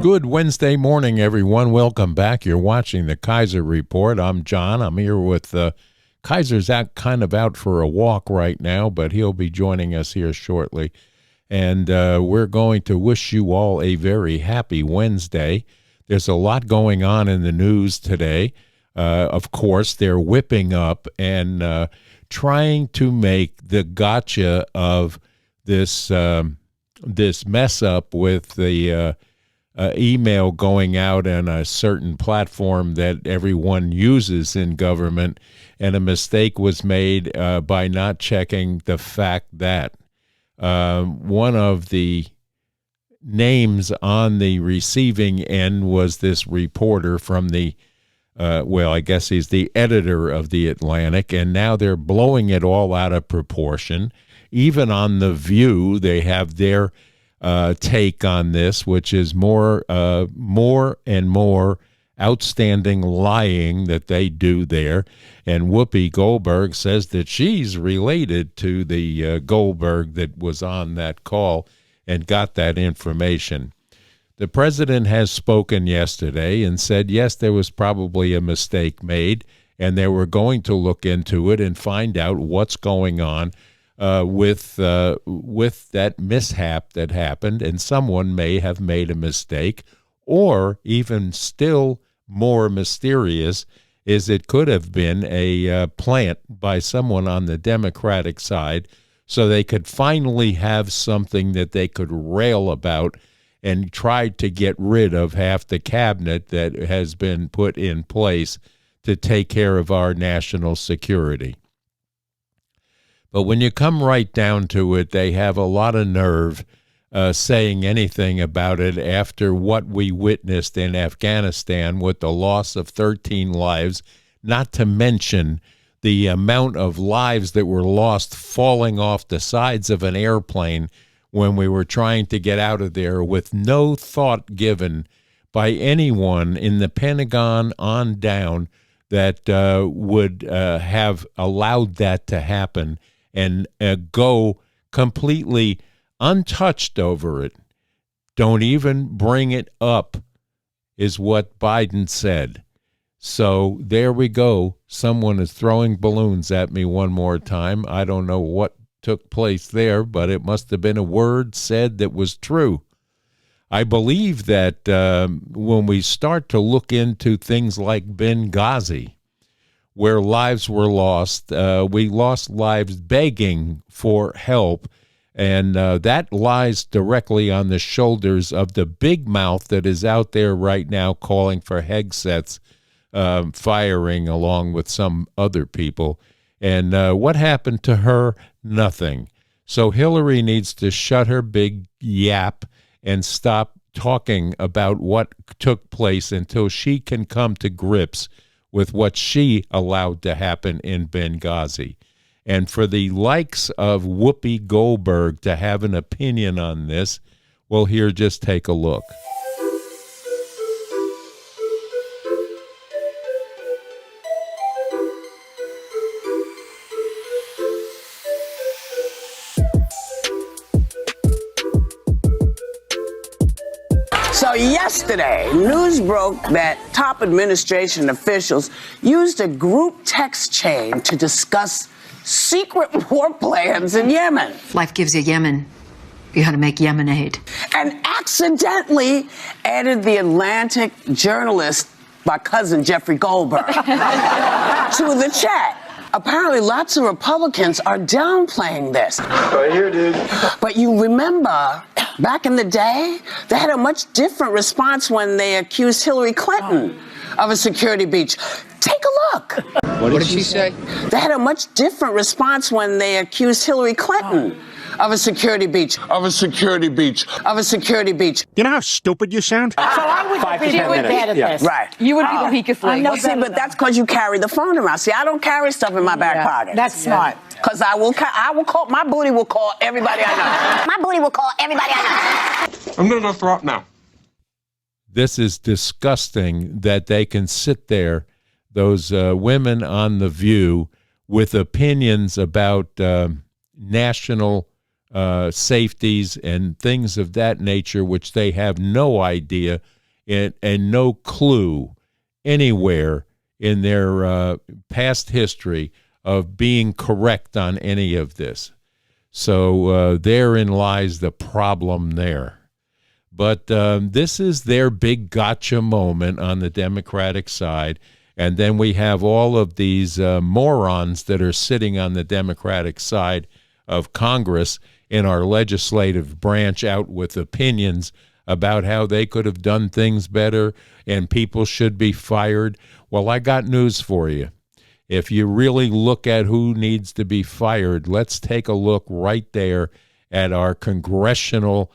Good Wednesday morning, everyone. Welcome back. You're watching the Kaiser Report. I'm John. I'm here with Kaiser's out for a walk right now, but he'll be joining us here shortly. And we're going to wish you all a very happy Wednesday. There's a lot going on in the news today. Of course, they're whipping up and trying to make the gotcha of this mess up with the email going out on a certain platform that everyone uses in government, and a mistake was made by not checking the fact that one of the names on the receiving end was this reporter from the I guess he's the editor of the Atlantic, and now they're blowing it all out of proportion. Even on The View, they have their take on this, which is more and more outstanding lying that they do there. And Whoopi Goldberg says that she's related to the Goldberg that was on that call and got that information. The president has spoken yesterday and said, yes, there was probably a mistake made, and they were going to look into it and find out what's going on with that mishap that happened, and someone may have made a mistake, or even still more mysterious is it could have been a plant by someone on the Democratic side so they could finally have something that they could rail about and try to get rid of half the cabinet that has been put in place to take care of our national security. But when you come right down to it, they have a lot of nerve saying anything about it after what we witnessed in Afghanistan with the loss of 13 lives, not to mention the amount of lives that were lost falling off the sides of an airplane when we were trying to get out of there, with no thought given by anyone in the Pentagon on down that would have allowed that to happen and go completely untouched over it. Don't even bring it up, is what Biden said. So there we go. Someone is throwing balloons at me one more time. I don't know what took place there, but it must have been a word said that was true. I believe that when we start to look into things like Benghazi, where lives were lost, we lost lives begging for help, and that lies directly on the shoulders of the big mouth that is out there right now calling for Hegseth's firing along with some other people. And what happened to her? Nothing. So Hillary needs to shut her big yap and stop talking about what took place until she can come to grips with what she allowed to happen in Benghazi. And for the likes of Whoopi Goldberg to have an opinion on this, well, here, just take a look. So yesterday, news broke that top administration officials used a group text chain to discuss secret war plans in Yemen. Life gives you Yemen. You had to make Yemenade. And accidentally added the Atlantic journalist, my cousin Jeffrey Goldberg, to the chat. Apparently, lots of Republicans are downplaying this. Right here, dude. But you remember, back in the day, they had a much different response when they accused Hillary Clinton of a security breach. Take a look. What did she say? They had a much different response when they accused Hillary Clinton of a security breach. Of a security breach. Of a security breach. You know how stupid you sound? So I would be bad at this. Right. You would be the weakest link. Well, see, but that's because you carry the phone around. See, I don't carry stuff in my back pocket. That's smart. Because I will call, my booty will call everybody I know. My booty will call everybody I know. I'm going to throw up now. This is disgusting that they can sit there, those women on The View, with opinions about national safeties and things of that nature, which they have no idea and no clue anywhere in their past history of being correct on any of this. So therein lies the problem there. But this is their big gotcha moment on the Democratic side. And then we have all of these morons that are sitting on the Democratic side of Congress in our legislative branch out with opinions about how they could have done things better and people should be fired. Well, I got news for you. If you really look at who needs to be fired, let's take a look right there at our congressional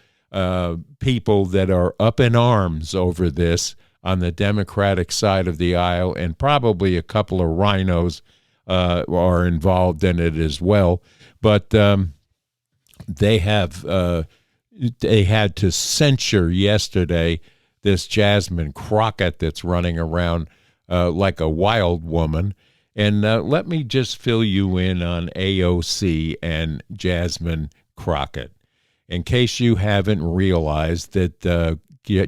people that are up in arms over this on the Democratic side of the aisle, and probably a couple of rhinos are involved in it as well. But they had to censure yesterday this Jasmine Crockett that's running around like a wild woman. And let me just fill you in on AOC and Jasmine Crockett. In case you haven't realized that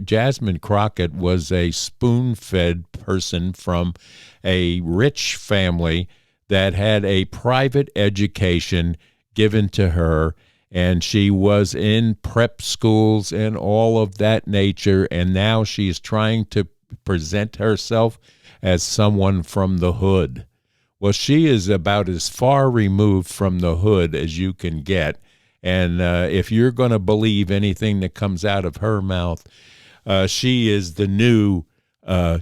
Jasmine Crockett was a spoon-fed person from a rich family that had a private education given to her, and she was in prep schools and all of that nature, and now she's trying to present herself as someone from the hood. Well, she is about as far removed from the hood as you can get. And if you're going to believe anything that comes out of her mouth, she is the new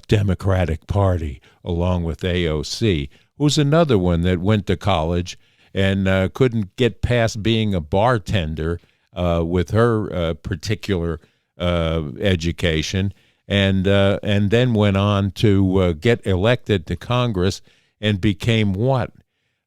Democratic Party, along with AOC, who's another one that went to college and couldn't get past being a bartender with her particular education, and then went on to get elected to Congress and became what?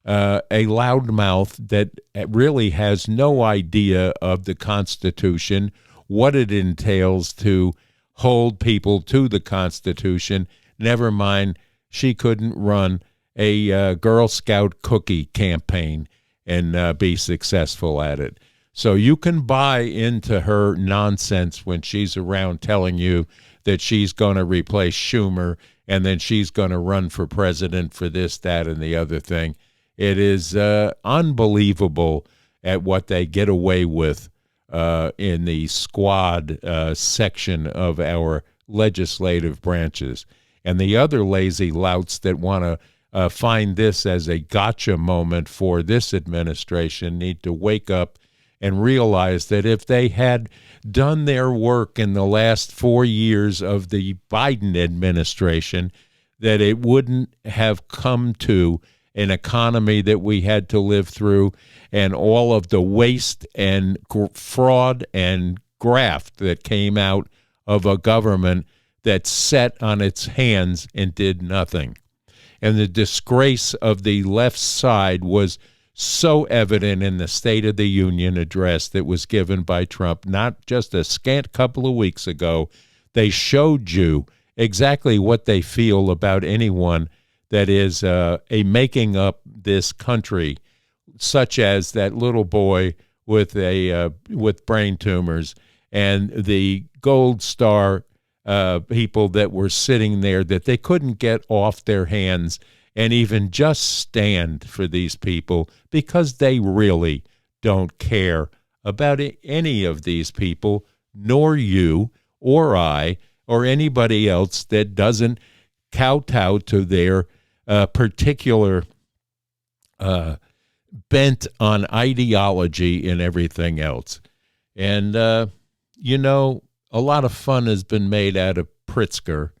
A loudmouth that really has no idea of the Constitution, what it entails to hold people to the Constitution. Never mind, she couldn't run a Girl Scout cookie campaign and be successful at it. So you can buy into her nonsense when she's around telling you that she's going to replace Schumer and then she's going to run for president for this, that, and the other thing. It is unbelievable at what they get away with in the squad section of our legislative branches. And the other lazy louts that want to find this as a gotcha moment for this administration need to wake up and realize that if they had done their work in the last 4 years of the Biden administration, that it wouldn't have come to an economy that we had to live through and all of the waste and fraud and graft that came out of a government that sat on its hands and did nothing. And the disgrace of the left side was so evident in the State of the Union address that was given by Trump not just a scant couple of weeks ago. They showed you exactly what they feel about anyone that is making up this country, such as that little boy with brain tumors and the Gold Star people that were sitting there that they couldn't get off their hands and even just stand for these people because they really don't care about any of these people, nor you or I or anybody else that doesn't kowtow to their particular bent on ideology and everything else. And, a lot of fun has been made out of Pritzker,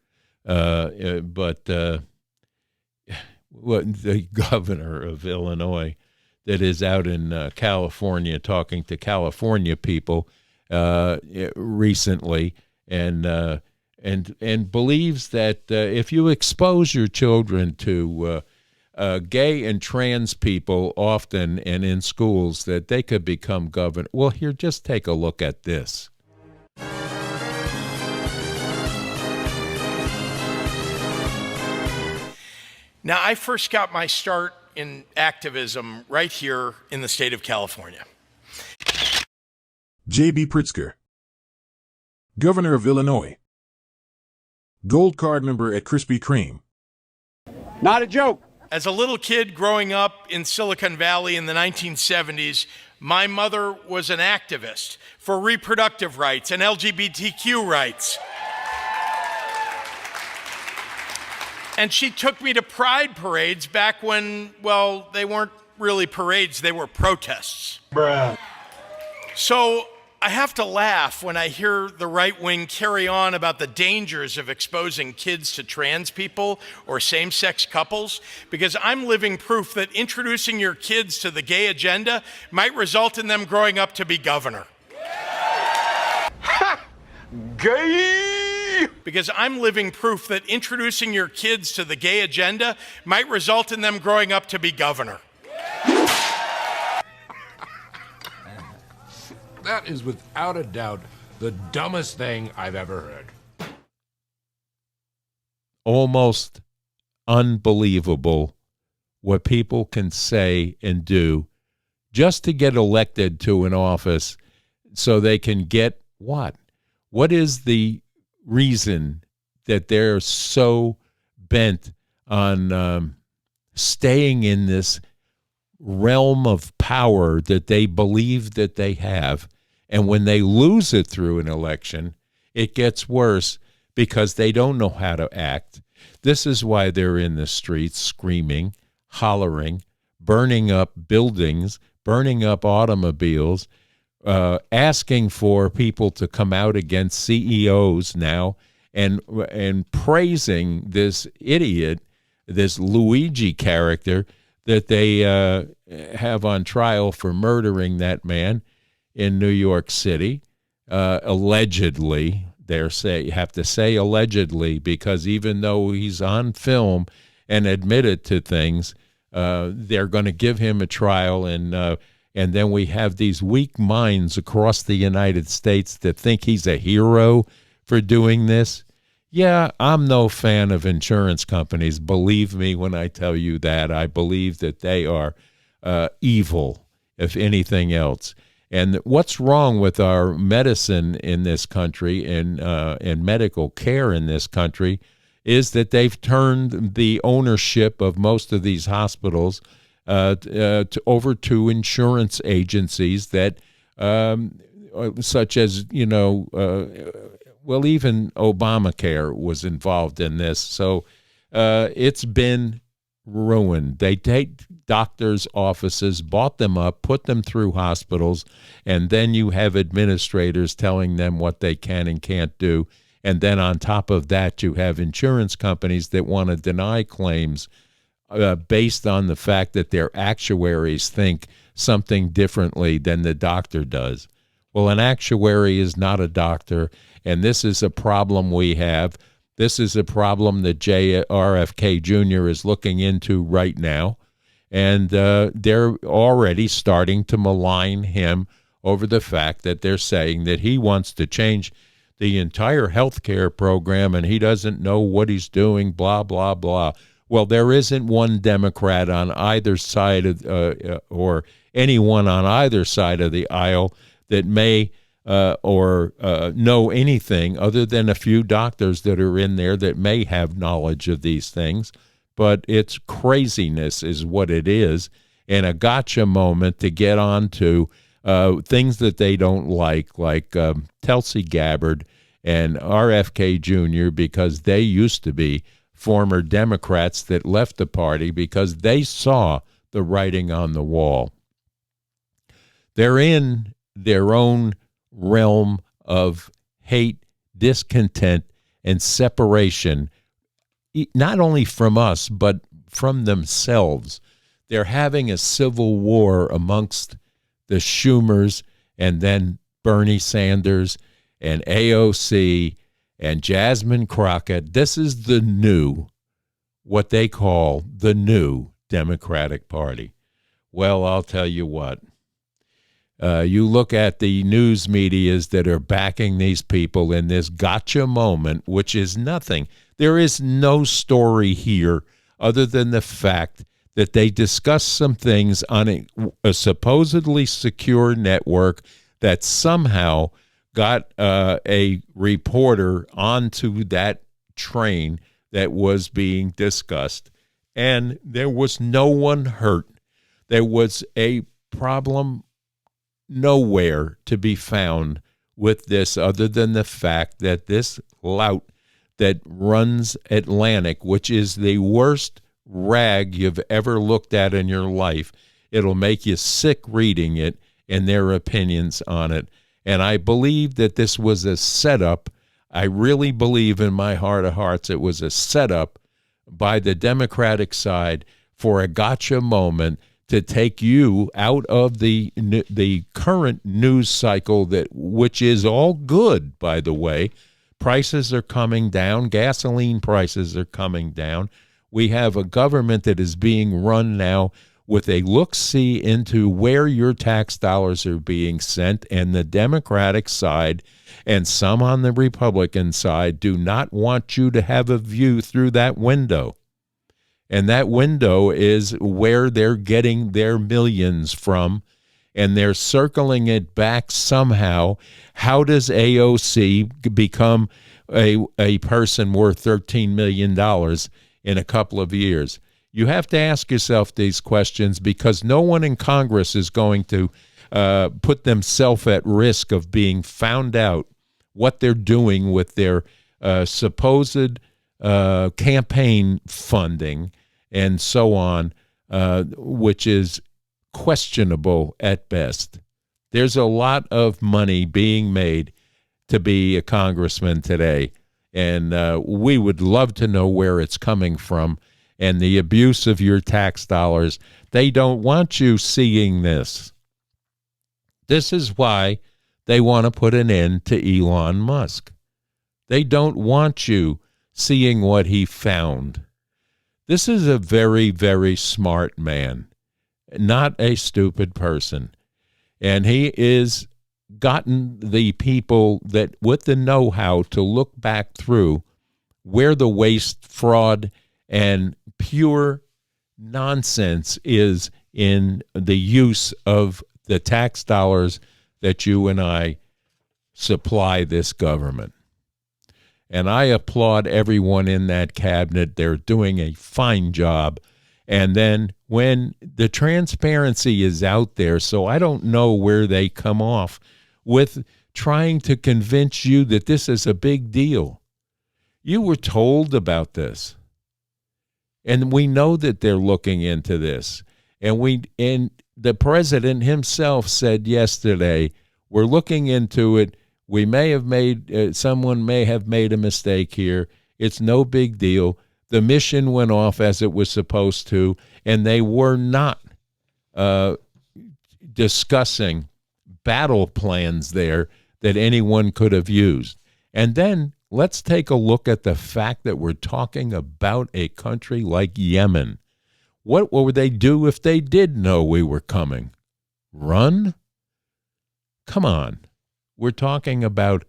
but the governor of Illinois that is out in California talking to California people recently, and believes that if you expose your children to gay and trans people often and in schools, that they could become governor. Well, here, just take a look at this. Now, I first got my start in activism right here in the state of California. J.B. Pritzker, Governor of Illinois, Gold Card member at Krispy Kreme. Not a joke. As a little kid growing up in Silicon Valley in the 1970s, my mother was an activist for reproductive rights and LGBTQ rights. And she took me to pride parades back when, well, they weren't really parades, they were protests. Bruh. So I have to laugh when I hear the right wing carry on about the dangers of exposing kids to trans people or same-sex couples, because I'm living proof that introducing your kids to the gay agenda might result in them growing up to be governor. Ha! Gay! Because I'm living proof that introducing your kids to the gay agenda might result in them growing up to be governor. That is without a doubt the dumbest thing I've ever heard. Almost unbelievable what people can say and do just to get elected to an office so they can get what? What is the reason that they're so bent on staying in this realm of power that they believe that they have? And when they lose it through an election, it gets worse because they don't know how to act. This is why they're in the streets screaming, hollering, burning up buildings, burning up automobiles, asking for people to come out against CEOs now and praising this idiot, this Luigi character that they have on trial for murdering that man in New York City, allegedly. You have to say allegedly, because even though he's on film and admitted to things, they're going to give him a trial, and then we have these weak minds across the United States that think he's a hero for doing this. Yeah, I'm no fan of insurance companies. Believe me when I tell you that. I believe that they are evil, if anything else. And what's wrong with our medicine in this country and medical care in this country is that they've turned the ownership of most of these hospitals over to insurance agencies that, such as, well, even Obamacare was involved in this. So it's been ruined. They take doctors' offices, bought them up, put them through hospitals, and then you have administrators telling them what they can and can't do. And then on top of that, you have insurance companies that want to deny claims based on the fact that their actuaries think something differently than the doctor does. Well, an actuary is not a doctor, and this is a problem we have. This is a problem that RFK Jr. is looking into right now, and they're already starting to malign him over the fact that they're saying that he wants to change the entire health care program and he doesn't know what he's doing, blah, blah, blah. Well, there isn't one Democrat on either side of, or anyone on either side of the aisle that may or know anything other than a few doctors that are in there that may have knowledge of these things. But it's craziness is what it is, and a gotcha moment to get on to things that they don't like Tulsi Gabbard and RFK Jr., because they used to be former Democrats that left the party because they saw the writing on the wall. They're in their own realm of hate, discontent, and separation, not only from us, but from themselves. They're having a civil war amongst the Schumers and then Bernie Sanders and AOC and Jasmine Crockett. This is the new, what they call the new Democratic Party. Well, I'll tell you what. You look at the news medias that are backing these people in this gotcha moment, which is nothing. There is no story here other than the fact that they discussed some things on a supposedly secure network that somehow got a reporter onto that train that was being discussed, and there was no one hurt. There was a problem nowhere to be found with this other than the fact that this lout that runs Atlantic, which is the worst rag you've ever looked at in your life, it'll make you sick reading it and their opinions on it. And I believe that this was a setup. I really believe in my heart of hearts it was a setup by the Democratic side for a gotcha moment to take you out of the current news cycle, which is all good, by the way. Prices are coming down. Gasoline prices are coming down. We have a government that is being run now with a look-see into where your tax dollars are being sent, and the Democratic side and some on the Republican side do not want you to have a view through that window. And that window is where they're getting their millions from, and they're circling it back somehow. How does AOC become a person worth $13 million in a couple of years? You have to ask yourself these questions because no one in Congress is going to put themselves at risk of being found out what they're doing with their supposed campaign funding and so on, which is questionable at best. There's a lot of money being made to be a congressman today, and we would love to know where it's coming from and the abuse of your tax dollars. They don't want you seeing this. This is why they want to put an end to Elon Musk. They don't want you seeing what he found. This is a very, very smart man, not a stupid person. And he is gotten the people that with the know-how to look back through where the waste, fraud, and pure nonsense is in the use of the tax dollars that you and I supply this government. And I applaud everyone in that cabinet. They're doing a fine job. And then when the transparency is out there, so I don't know where they come off with trying to convince you that this is a big deal. You were told about this. And we know that they're looking into this. And the president himself said yesterday, we're looking into it. We may have someone may have made a mistake here. It's no big deal. The mission went off as it was supposed to, and they were not discussing battle plans there that anyone could have used. And then let's take a look at the fact that we're talking about a country like Yemen. What would they do if they did know we were coming? Run? Come on. We're talking about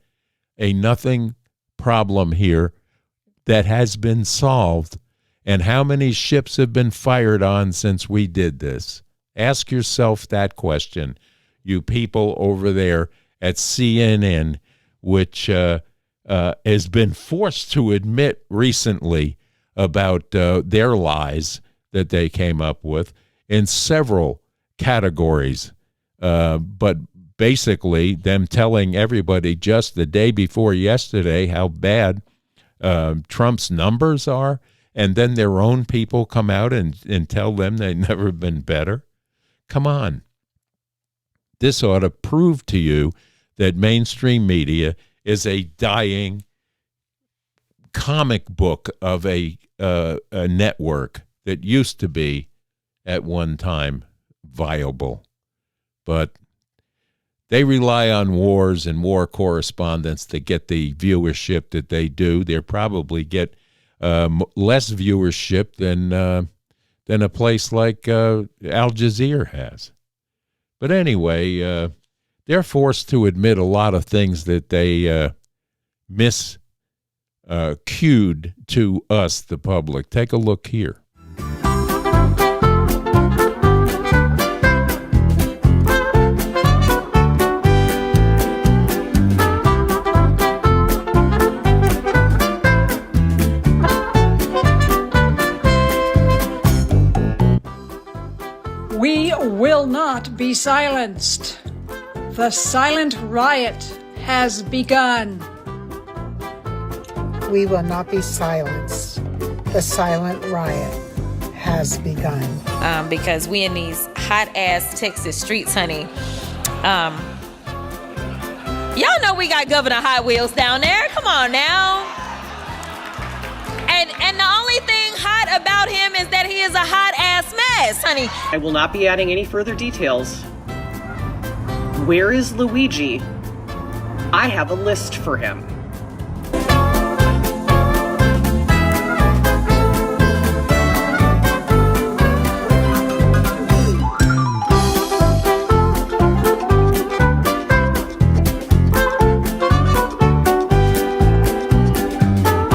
a nothing problem here that has been solved. And how many ships have been fired on since we did this? Ask yourself that question, you people over there at CNN, which has been forced to admit recently about their lies that they came up with in several categories. But basically, them telling everybody just the day before yesterday how bad Trump's numbers are, and then their own people come out and tell them they've never been better. Come on. This ought to prove to you that mainstream media is a dying comic book of a network that used to be at one time viable. But they rely on wars and war correspondents to get the viewership that they do. They probably get less viewership than a place like Al Jazeera has. But anyway, they're forced to admit a lot of things that they miscued to us, the public. Take a look here. be silenced. The silent riot has begun. We will not be silenced. The silent riot has begun. Because we in these hot-ass Texas streets, honey. Y'all know we got Governor Hot Wheels down there. Come on now. And the only thing hot about him is that he is a hot-ass mess, honey. I will not be adding any further details. Where is Luigi? I have a list for him.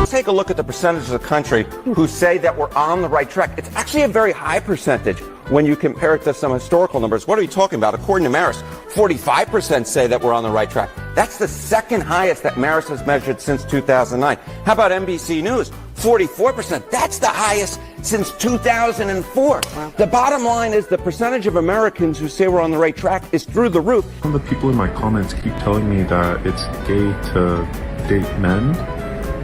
Take a look at the percentage of the country who say that we're on the right track. It's actually a very high percentage when you compare it to some historical numbers. What are we talking about? According to Marist, 45% say that we're on the right track. That's the second highest that Marist has measured since 2009. How about NBC News? 44%. That's the highest since 2004. Wow. The bottom line is the percentage of Americans who say we're on the right track is through the roof. Some of the people in my comments keep telling me that it's gay to date men,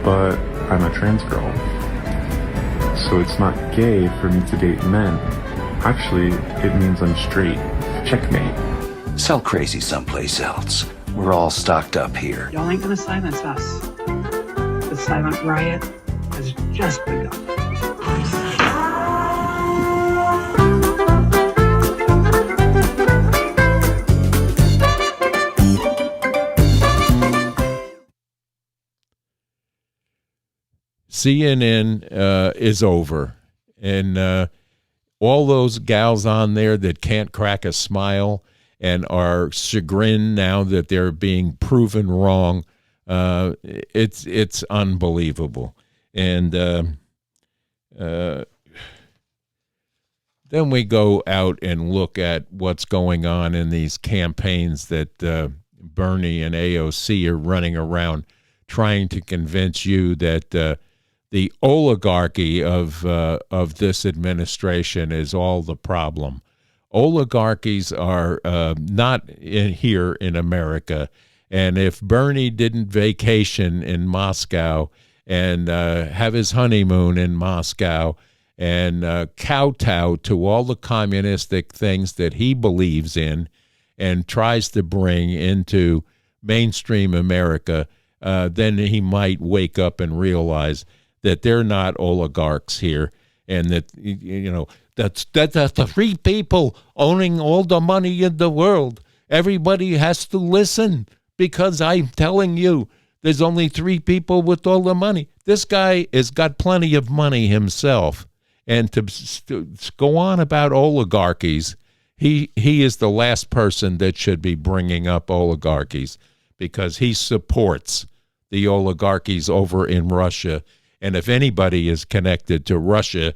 but I'm a trans girl. So it's not gay for me to date men. Actually, it means I'm straight. Checkmate. Sell crazy someplace else. We're all stocked up here. Y'all ain't gonna silence us. The silent riot has just begun. CNN is over, and all those gals on there that can't crack a smile and are chagrined now that they're being proven wrong, it's unbelievable. And then we go out and look at what's going on in these campaigns that Bernie and AOC are running around trying to convince you that the oligarchy of this administration is all the problem. Oligarchies are not here in America, and if Bernie didn't vacation in Moscow and have his honeymoon in Moscow and kowtow to all the communistic things that he believes in and tries to bring into mainstream America, then he might wake up and realize that they're not oligarchs here, and that that's the three people owning all the money in the world. Everybody has to listen because I'm telling you, there's only three people with all the money. This guy has got plenty of money himself, and to go on about oligarchies, he is the last person that should be bringing up oligarchies because he supports the oligarchies over in Russia. And if anybody is connected to Russia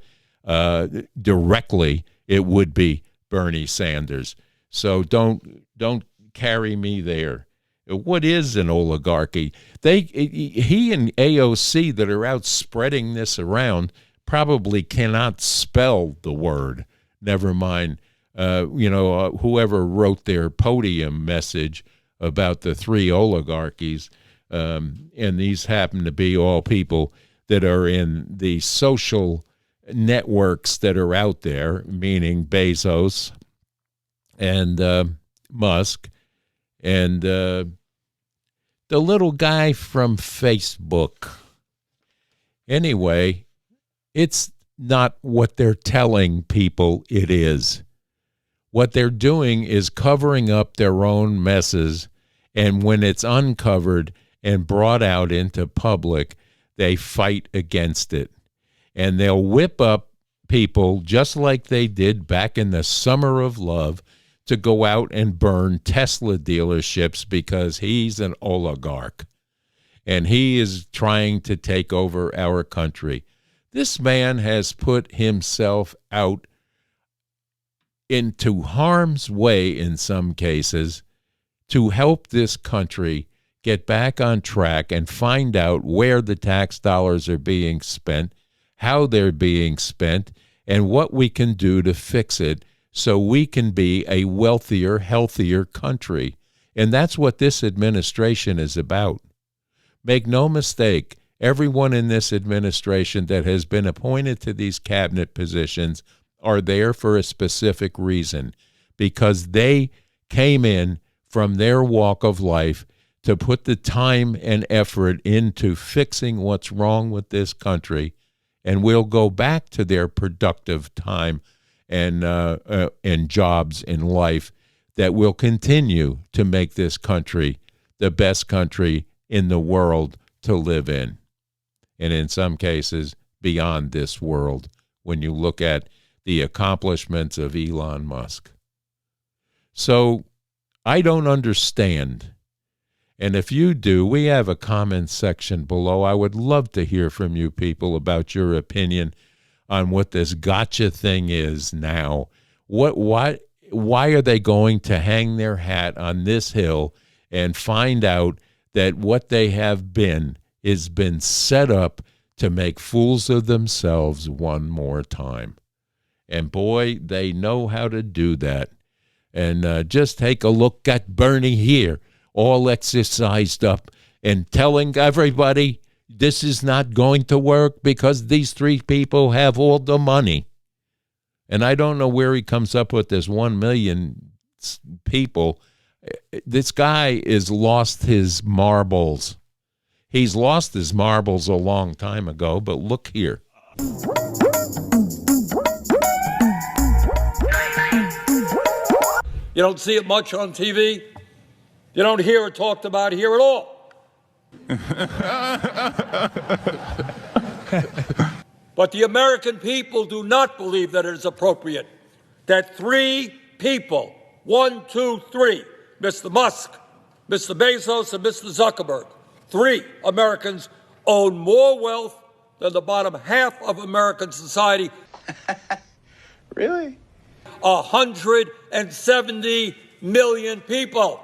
directly, it would be Bernie Sanders. So don't carry me there. What is an oligarchy? He and AOC that are out spreading this around probably cannot spell the word. Never mind, whoever wrote their podium message about the three oligarchies, and these happen to be all people that are in the social networks that are out there, meaning Bezos and Musk and the little guy from Facebook. Anyway, it's not what they're telling people it is. What they're doing is covering up their own messes, and when it's uncovered and brought out into public, they fight against it. And they'll whip up people just like they did back in the summer of love to go out and burn Tesla dealerships because he's an oligarch and he is trying to take over our country. This man has put himself out into harm's way in some cases to help this country get back on track and find out where the tax dollars are being spent, how they're being spent, and what we can do to fix it so we can be a wealthier, healthier country. And that's what this administration is about. Make no mistake, everyone in this administration that has been appointed to these cabinet positions are there for a specific reason, because they came in from their walk of life to put the time and effort into fixing what's wrong with this country, and will go back to their productive time and jobs in life that will continue to make this country the best country in the world to live in, and in some cases beyond this world when you look at the accomplishments of Elon Musk. So I don't understand. And if you do, we have a comment section below. I would love to hear from you people about your opinion on what this gotcha thing is now. Why are they going to hang their hat on this hill and find out that what they have been has been set up to make fools of themselves one more time? And boy, they know how to do that. And just take a look at Bernie here, all exercised up and telling everybody this is not going to work because these three people have all the money. And I don't know where he comes up with this 1 million people. This guy has lost his marbles. He's lost his marbles a long time ago, but look here. You don't see it much on TV. You don't hear it talked about here at all. But the American people do not believe that it is appropriate that three people, 1, 2, 3, Mr. Musk, Mr. Bezos, and Mr. Zuckerberg, three Americans own more wealth than the bottom half of American society. Really? 170 million people.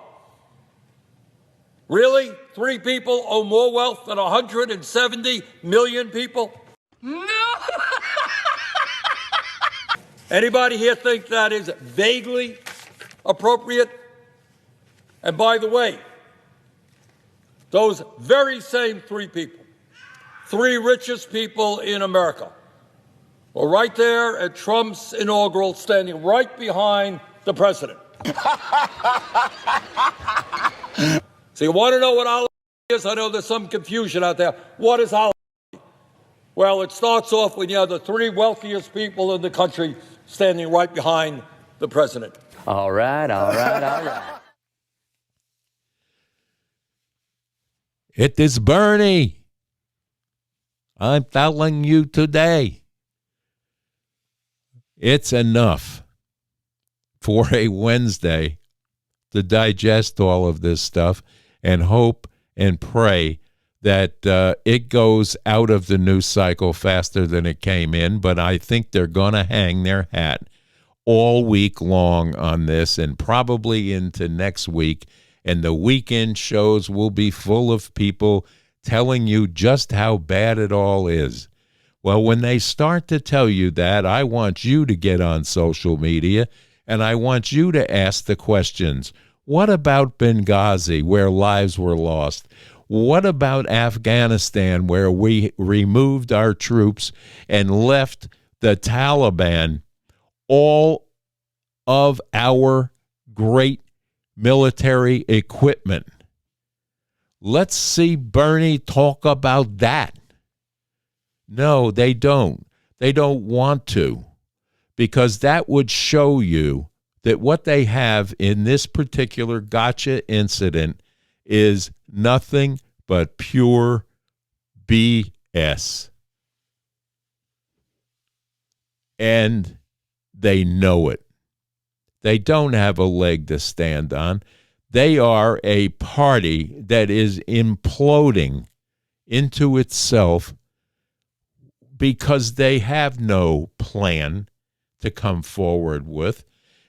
Really? Three people own more wealth than 170 million people? No! Anybody here think that is vaguely appropriate? And by the way, those very same three people, three richest people in America, were right there at Trump's inaugural, standing right behind the president. So you want to know what oligarchy is? I know there's some confusion out there. What is oligarchy? Well, it starts off when you have the three wealthiest people in the country standing right behind the president. All right, all right, all right. It is Bernie. I'm telling you today. It's enough for a Wednesday to digest all of this stuff and hope and pray that it goes out of the news cycle faster than it came in. But I think they're going to hang their hat all week long on this and probably into next week. And the weekend shows will be full of people telling you just how bad it all is. Well, when they start to tell you that, I want you to get on social media and I want you to ask the questions. What about Benghazi, where lives were lost? What about Afghanistan, where we removed our troops and left the Taliban all of our great military equipment? Let's see Bernie talk about that. No, they don't. They don't want to, because that would show you that what they have in this particular gotcha incident is nothing but pure BS. And they know it. They don't have a leg to stand on. They are a party that is imploding into itself because they have no plan to come forward with.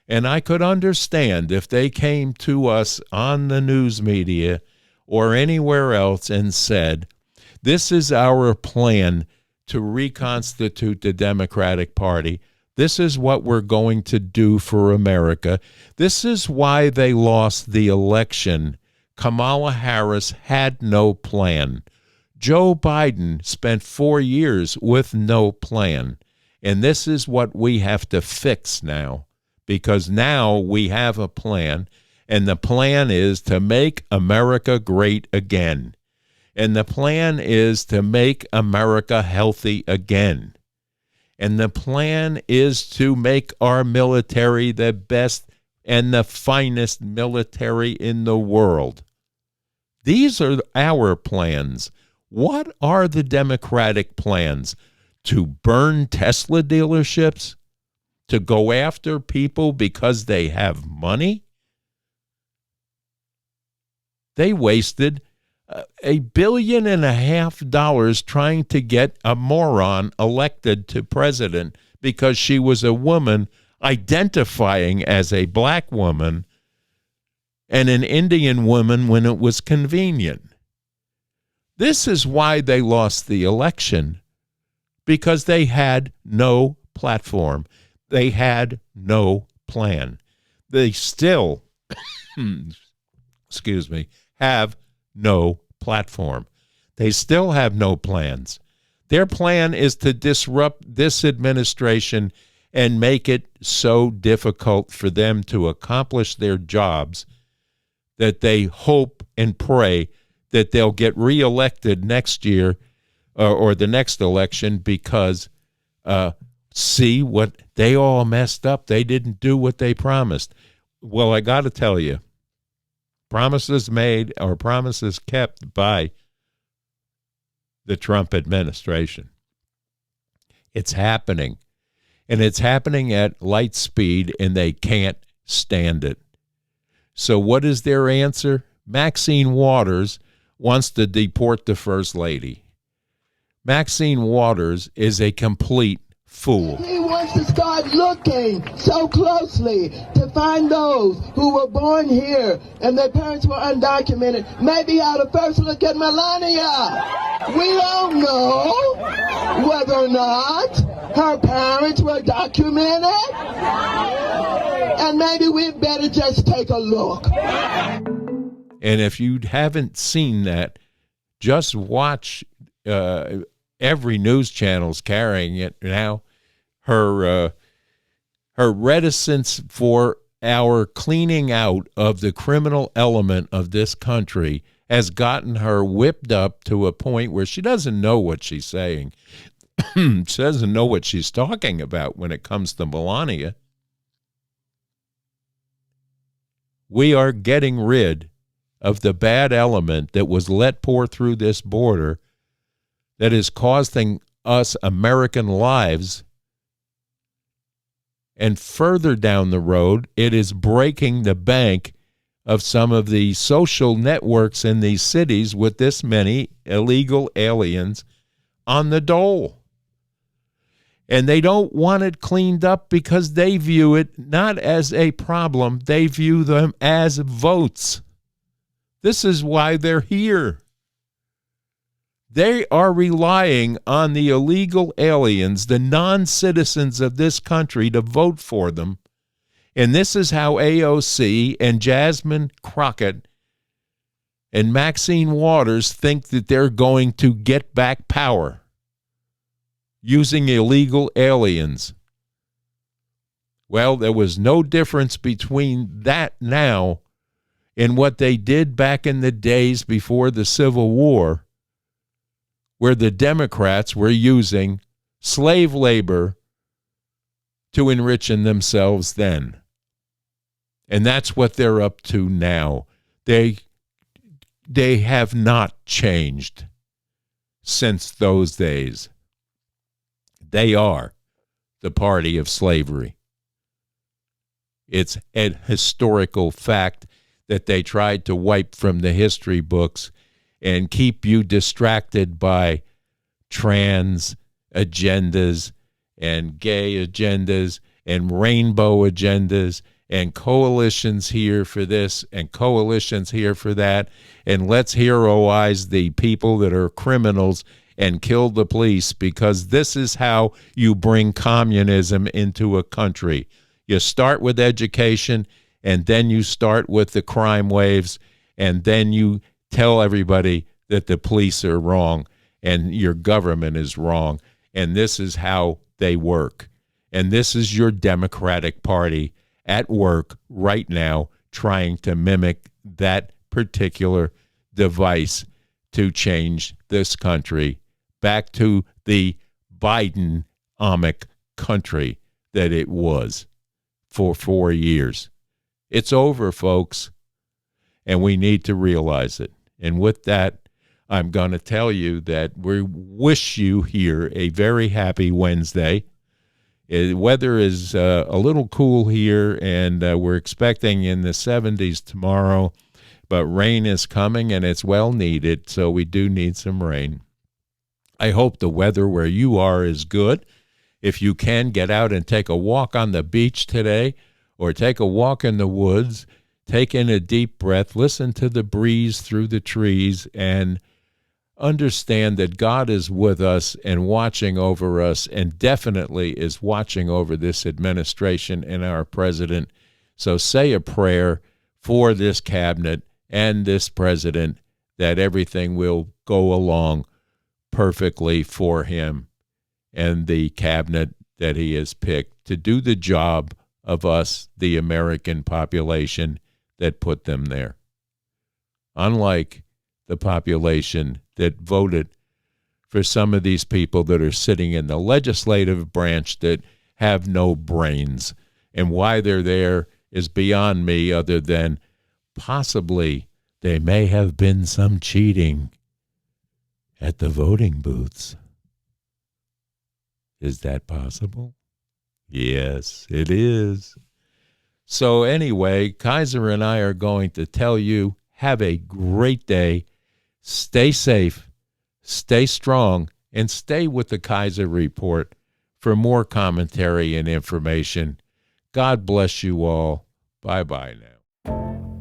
And I could understand if they came to us on the news media or anywhere else and said, this is our plan to reconstitute the Democratic Party. This is what we're going to do for America. This is why they lost the election. Kamala Harris had no plan. Joe Biden spent 4 years with no plan. And this is what we have to fix now, because now we have a plan, and the plan is to make America great again. And the plan is to make America healthy again. And the plan is to make our military the best and the finest military in the world. These are our plans. What are the Democratic plans? To burn Tesla dealerships? To go after people because they have money? They wasted $1.5 billion trying to get a moron elected to president because she was a woman identifying as a black woman and an Indian woman when it was convenient. This is why they lost the election, because they had no platform. They had no plan. They still, have no platform. They still have no plans. Their plan is to disrupt this administration and make it so difficult for them to accomplish their jobs that they hope and pray that they'll get reelected next year or the next election because, see what they all messed up. They didn't do what they promised. Well, I got to tell you, promises made or promises kept by the Trump administration. It's happening. And it's happening at light speed, and they can't stand it. So what is their answer? Maxine Waters wants to deport the First Lady. Maxine Waters is a complete fool. He wants to start looking so closely to find those who were born here and their parents were undocumented. Maybe ought to first look at Melania. We don't know whether or not her parents were documented. And maybe we'd better just take a look. And if you haven't seen that, just watch every news channel's carrying it now. Her reticence for our cleaning out of the criminal element of this country has gotten her whipped up to a point where she doesn't know what she's saying. She doesn't know what she's talking about when it comes to Melania. We are getting rid of the bad element that was let pour through this border that is costing us American lives. And further down the road, it is breaking the bank of some of the social networks in these cities with this many illegal aliens on the dole. And they don't want it cleaned up because they view it not as a problem. They view them as votes. This is why they're here. They are relying on the illegal aliens, the non-citizens of this country, to vote for them. And this is how AOC and Jasmine Crockett and Maxine Waters think that they're going to get back power, using illegal aliens. Well, there was no difference between that now and what they did back in the days before the Civil War, where the Democrats were using slave labor to enrich themselves then. And that's what they're up to now. They have not changed since those days. They are the party of slavery. It's a historical fact that they tried to wipe from the history books and keep you distracted by trans agendas and gay agendas and rainbow agendas and coalitions here for this and coalitions here for that. And let's heroize the people that are criminals and kill the police, because this is how you bring communism into a country. You start with education, and then you start with the crime waves, and then you tell everybody that the police are wrong and your government is wrong, and this is how they work. And this is your Democratic Party at work right now trying to mimic that particular device to change this country back to the Biden-omic country that it was for 4 years. It's over, folks, and we need to realize it. And with that, I'm going to tell you that we wish you here a very happy Wednesday. The weather is a little cool here, and we're expecting in the 70s tomorrow, but rain is coming, and it's well needed, so we do need some rain. I hope the weather where you are is good. If you can, get out and take a walk on the beach today, or take a walk in the woods, take in a deep breath, listen to the breeze through the trees, and understand that God is with us and watching over us, and definitely is watching over this administration and our president. So say a prayer for this cabinet and this president that everything will go along perfectly for him and the cabinet that he has picked to do the job of us, the American population, that put them there. Unlike the population that voted for some of these people that are sitting in the legislative branch that have no brains. And why they're there is beyond me, other than possibly there may have been some cheating at the voting booths. Is that possible? Yes, it is. So anyway, Kaiser and I are going to tell you, have a great day. Stay safe, stay strong, and stay with the Kaiser Report for more commentary and information. God bless you all. Bye-bye now.